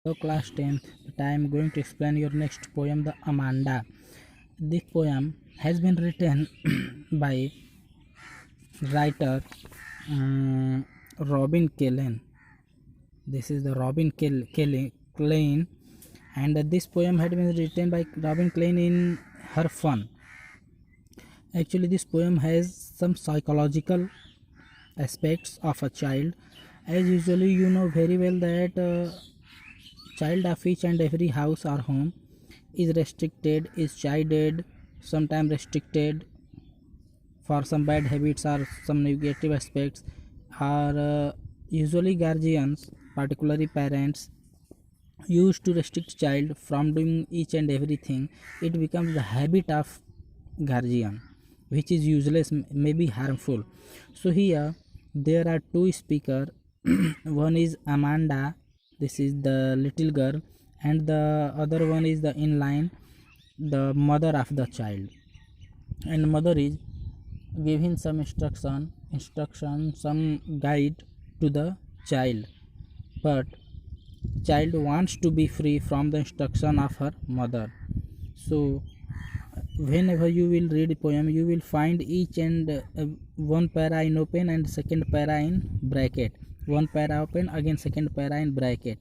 So class 10th, but I am going to explain your next poem, The Amanda. This poem has been written by writer Robin Kellen. This is the Klein, and this poem had been written by Robin Klein in her fun. Actually, this poem has some psychological aspects of a child. As usually, you know very well that child of each and every house or home is restricted, is chided, sometimes restricted for some bad habits or some negative aspects, are usually guardians, particularly parents, used to restrict child from doing each and everything. It becomes the habit of guardian, which is useless, maybe harmful. So here there are two speaker. One is Amanda, this is the little girl, and the other one is the inline, the mother of the child. And mother is giving some instruction, some guide to the child, but child wants to be free from the instruction of her mother. So whenever you will read a poem, you will find each and one para in open and second para in bracket, one para open again second para in bracket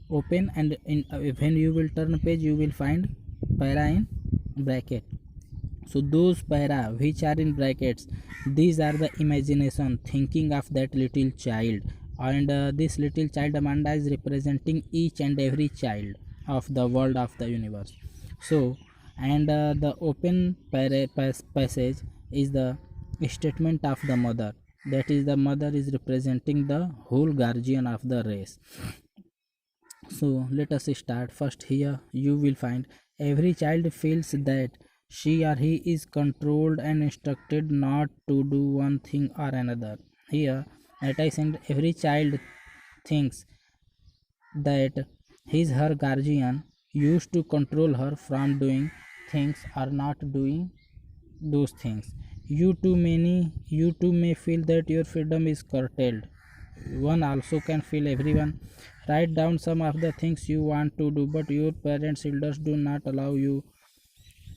open, and in when you will turn page you will find para in bracket. So those para which are in brackets, these are the imagination thinking of that little child, and this little child Amanda is representing each and every child of the world, of the universe. So and the open passage is the statement of the mother, that is the mother is representing the whole guardian of the race. So let us start. First, here you will find every child feels that she or he is controlled and instructed not to do one thing or another. Here, at I said every child thinks that his her guardian used to control her from doing things or not doing those things. You too may feel that your freedom is curtailed. One also can feel everyone. Write down some of the things you want to do, but your parents elders do not allow you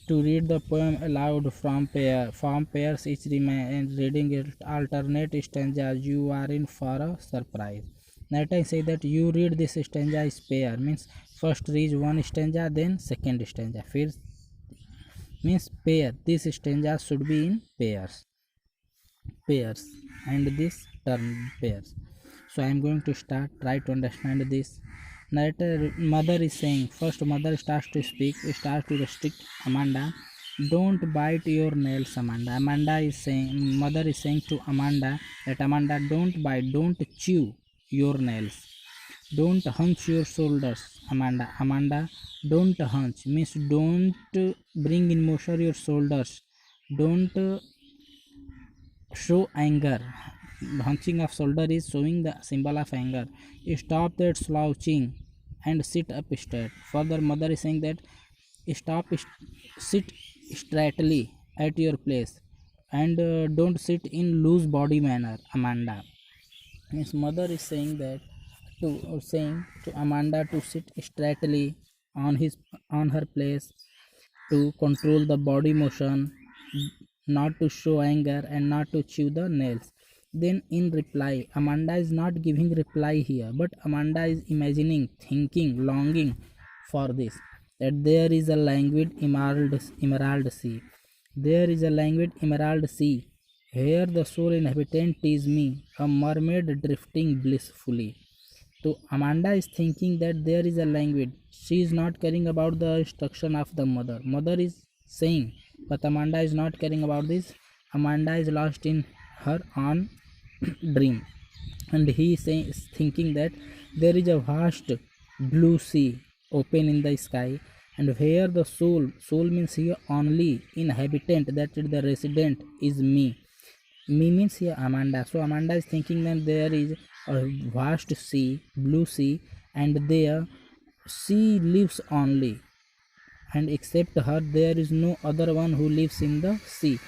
to read the poem aloud from pairs each remain reading it alternate stanzas. You are in for a surprise. That I say that you read this stanza is pair, means first read one stanza then second stanza. First means pair. This stanza should be in pairs, and this term pairs. So I am going to start. Try to understand this. Narrator mother is saying, first mother starts to speak, starts to restrict Amanda. Don't bite your nails, Amanda. Amanda is saying, mother is saying to Amanda that Amanda, don't bite, don't chew your nails. Don't hunch your shoulders, Amanda. Amanda, don't hunch means don't bring in motion your shoulders. Don't show anger. Hunching of shoulder is showing the symbol of anger. Stop that slouching and sit up straight. Further, mother is saying that stop, sit straightly at your place, and don't sit in loose body manner, Amanda. His mother is saying that to Amanda to sit straightly on her place, to control the body motion, not to show anger and not to chew the nails. Then in reply, Amanda is not giving reply here, but Amanda is imagining, thinking, longing for this. That there is a languid emerald sea. There is a languid emerald sea. Here the sole inhabitant is me, a mermaid drifting blissfully. So Amanda is thinking that there is a language. She is not caring about the instruction of the mother. Mother is saying, but Amanda is not caring about this. Amanda is lost in her own dream, and he is thinking that there is a vast blue sea open in the sky, and where the soul means here only inhabitant, that is the resident is me. Me means here Amanda. So Amanda is thinking that there is a vast sea, blue sea, and there she lives only, and except her there is no other one who lives in the sea.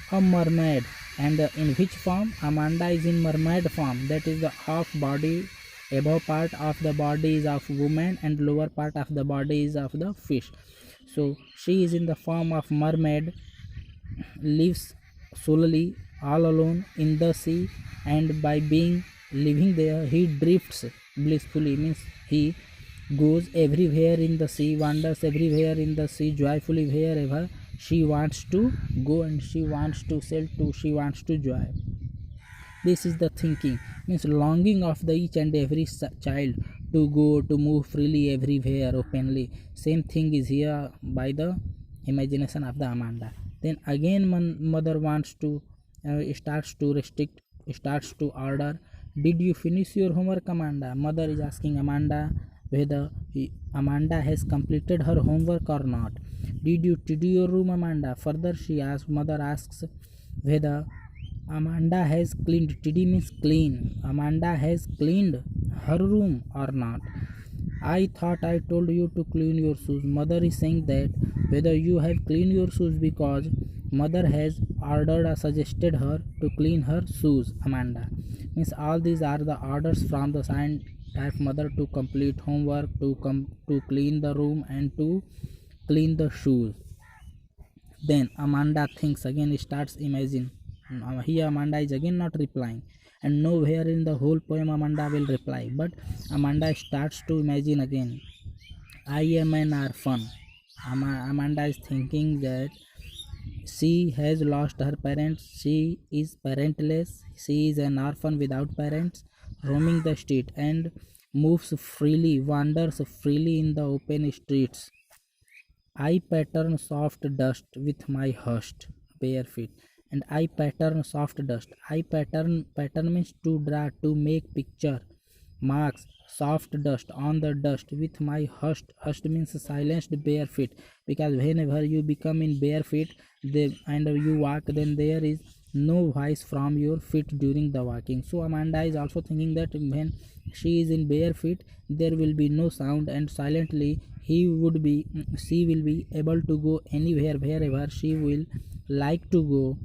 A mermaid, and in which form? Amanda is in mermaid form, that is the half body Above part of the body is of woman and lower part of the body is of the fish. So she is in the form of mermaid, lives solely all alone in the sea, and by being living there he drifts blissfully, means he goes everywhere in the sea, wanders everywhere in the sea joyfully wherever she wants to go, and she wants to sail to, she wants to joy. This is the thinking, means longing of the each and every child to go, to move freely everywhere openly. Same thing is here by the imagination of the Amanda. Then again mother wants to starts to restrict, starts to order. Did you finish your homework, Amanda? Mother is asking Amanda whether Amanda has completed her homework or not. Did you tidy your room, Amanda? Further she asks, mother asks whether Amanda has cleaned. Tidy means clean. Amanda has cleaned her room or not. I thought I told you to clean your shoes. Mother is saying that whether you have cleaned your shoes, because mother has ordered or suggested her to clean her shoes. Amanda means all these are the orders from the sign type mother to complete homework, to come to clean the room and to clean the shoes. Then Amanda thinks again, starts imagine. Here Amanda is again not replying, and nowhere in the whole poem Amanda will reply, but Amanda starts to imagine again. I am an orphan. Amanda is thinking that she has lost her parents, she is parentless, she is an orphan without parents, roaming the street and moves freely, wanders freely in the open streets. I pattern soft dust with my hushed bare feet, and I pattern soft dust. I pattern means to draw, to make picture marks soft dust on the dust with my hushed means silenced bare feet, because whenever you become in bare feet and you walk, then there is no voice from your feet during the walking. So Amanda is also thinking that when she is in bare feet there will be no sound, and silently she will be able to go anywhere wherever she will like to go,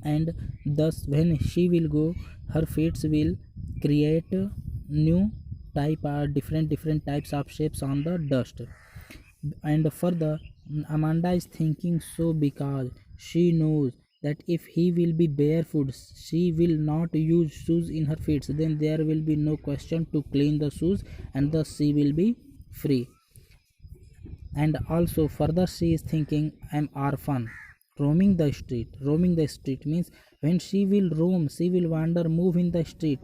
and thus when she will go her feet will create new type or different types of shapes on the dust. And further Amanda is thinking so because she knows that if he will be barefoot she will not use shoes in her feet, then there will be no question to clean the shoes, and thus she will be free. And also further she is thinking, I'm orphan roaming the street. Roaming the street means when she will roam, she will wander, move in the street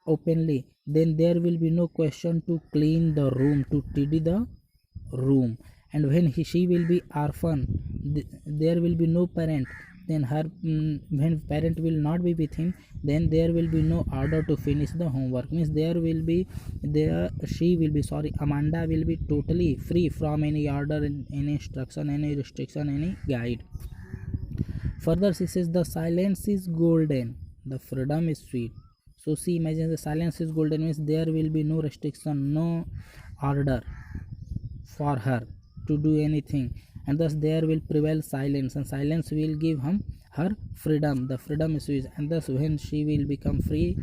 openly, then there will be no question to clean the room, to tidy the room. And when she will be orphan, there will be no parent, then her when parent will not be with him, then there will be no order to finish the homework, means she will be, sorry, Amanda will be totally free from any order, any instruction, any restriction, any guide. Further she says the silence is golden, the freedom is sweet. So she imagines the silence is golden means there will be no restriction, no order for her to do anything, and thus there will prevail silence, and silence will give her freedom. The freedom is sweet, and thus when she will become free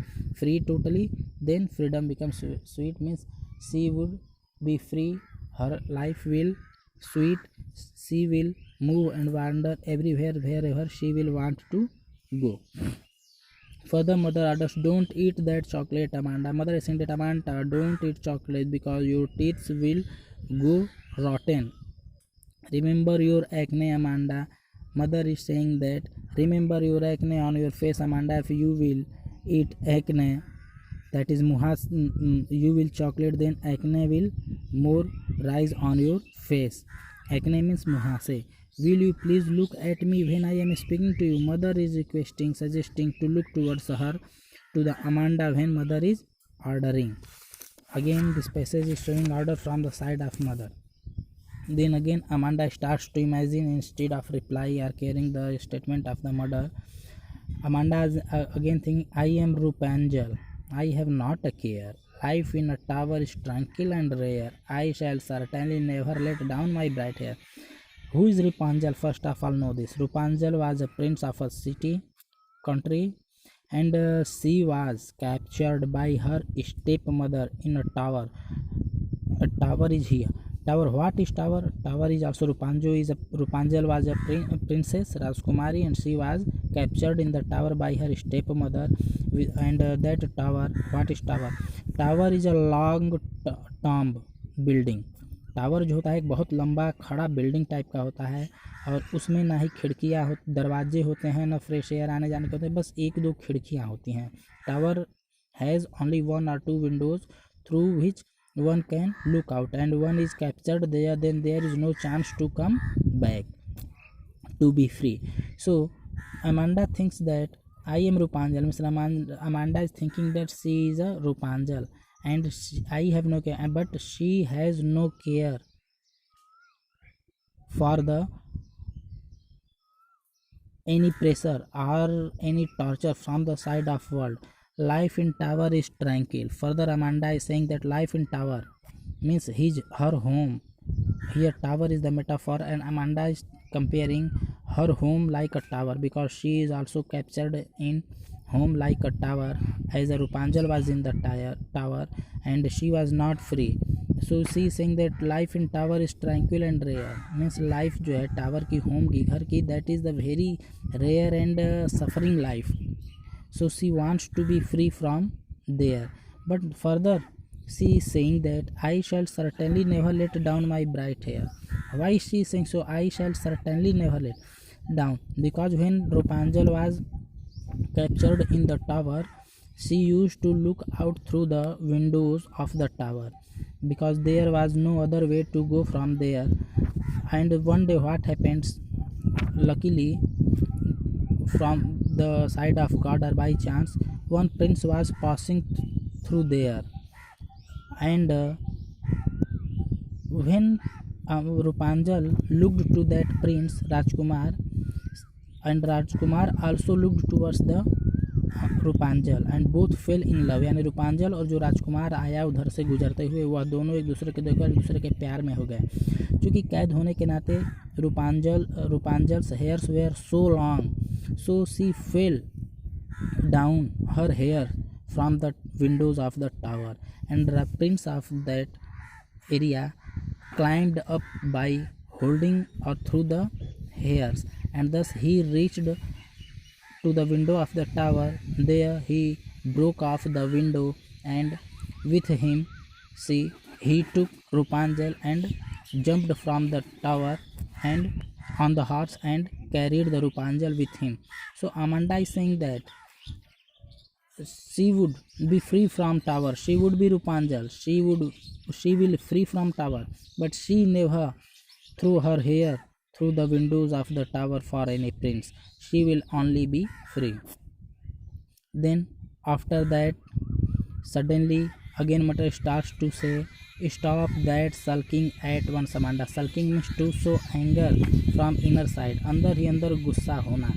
totally, then freedom becomes sweet, means she would be free, her life will sweet, she will move and wander everywhere wherever she will want to go. Further mother orders, don't eat that chocolate, Amanda. Mother is saying that Amanda, don't eat chocolate because your teeth will go rotten. Remember your acne, Amanda. Mother is saying that remember your acne on your face, Amanda. If you will eat acne, that is muhas, you will chocolate, then acne will more rise on your face. Acne means muhase. Will you please look at me when I am speaking to you? Mother is requesting, suggesting to look towards her, to the Amanda, when mother is ordering. Again this passage is showing order from the side of mother. Then again Amanda starts to imagine, instead of reply or carrying the statement of the mother, Amanda is again thinking, I am Rupanjal, I have not a care. Life in a tower is tranquil and rare. I shall certainly never let down my bright hair. Who is Rupanjal? First of all know this. Rupanjal was a prince of a country, and she was captured by her stepmother in a tower. A tower is here. Tower, what is tower? Tower is also Rupanjal was a princess Rajkumari, and she was captured in the tower by her stepmother. And that tower, what is tower? Tower is a long tomb building. Tower जो होता है एक बहुत लंबा खड़ा building type का होता है, और उसमें ना ही खिड़कियाँ दरवाजे होते हैं, ना फ्रेश एयर आने जाने के होते हैं, बस एक दो खिड़कियाँ होती हैं. Tower has only 1 or 2 Windows through which one can look out, and one is captured there, then there is no chance to come back to be free. So Amanda thinks that I am Rupanjal. Mr. Amanda is thinking that she is a Rupanjal, and I have no care, but she has no care for the any pressure or any torture from the side of world. Life in tower is tranquil. Further, Amanda is saying that life in tower means her home. Here tower is the metaphor, and Amanda is comparing her home like a tower, because she is also captured in home like a tower, as a Rupanjal was in the tower, and she was not free. So she is saying that life in tower is tranquil and rare, means life जो है tower की, home की, घर की, that is the very rare and suffering life. So she wants to be free from there. But further she is saying that I shall certainly never let down my bright hair. Why she is saying so? I shall certainly never let down, because when Rupanjal was captured in the tower, she used to look out through the windows of the tower, because there was no other way to go from there. And one day what happens, luckily from the side of God or by chance, one prince was passing through there, and when Rupanjal looked to that prince Rajkumar, and Rajkumar also looked towards the Rapunzel, and both fell in love, यानी Rapunzel और जो राजकुमार आया उधर से गुजरते हुए, वह दोनों एक दूसरे के देखकर एक दूसरे के प्यार में हो गए. क्योंकि कैद होने के नाते Rapunzel's hairs were so long, so she fell down her hair from the windows of the tower, and the prince of that area climbed up by holding or through the hairs, and thus he reached to the window of the tower. There he broke off the window, and with him he took Rupanjal and jumped from the tower and on the horse and carried the Rupanjal with him. So Amanda is saying that she would be free from tower, she would be Rupanjal, she will free from tower, but she never threw her hair through the windows of the tower for any prince. She will only be free. Then after that, suddenly again Mother starts to say, stop that sulking at once, Amanda. Sulking means to show anger from inner side, अंदर ही अंदर गुस्सा होना.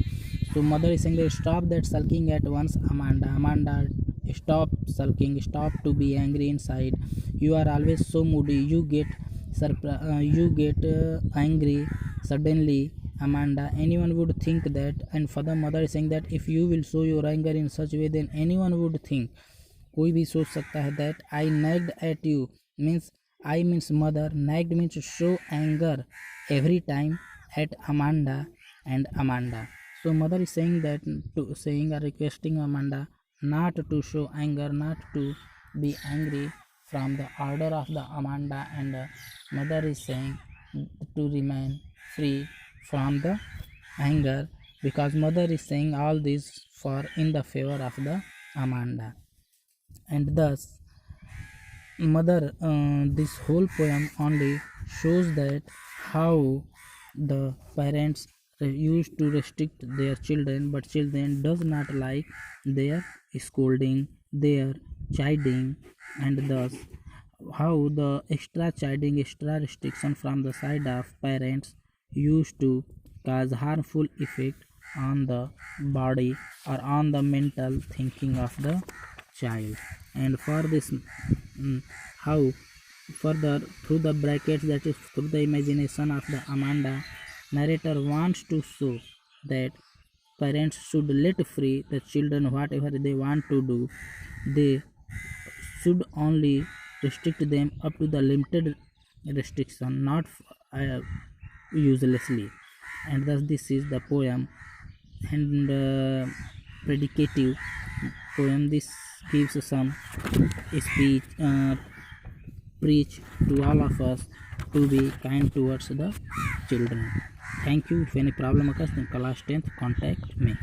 So mother is saying that stop that sulking at once, Amanda. Amanda, stop sulking, stop to be angry inside. You are always so moody, you get angry suddenly, Amanda. Anyone would think that. And further mother is saying that if you will show your anger in such way, then anyone would think, कोई भी सोच सकता है, that I nagged at you, means I means mother, nagged means to show anger every time at Amanda and Amanda. So mother is saying that, saying or requesting Amanda not to show anger, not to be angry from the order of the Amanda, and mother is saying to remain free from the anger, because mother is saying all this for in the favor of the Amanda. And thus mother, this whole poem only shows that how the parents used to restrict their children, but children does not like their scolding, their chiding, and thus how the extra chiding, extra restriction from the side of parents used to cause harmful effect on the body or on the mental thinking of the child. And for this, how further through the brackets, that is through the imagination of the Amanda, narrator wants to show that parents should let free the children whatever they want to do. They should only restrict them up to the limited restriction, not uselessly. And thus this is the poem and predicative poem. This gives some speech preach to all of us to be kind towards the children. Thank you. If any problem occurs in class 10th, contact me.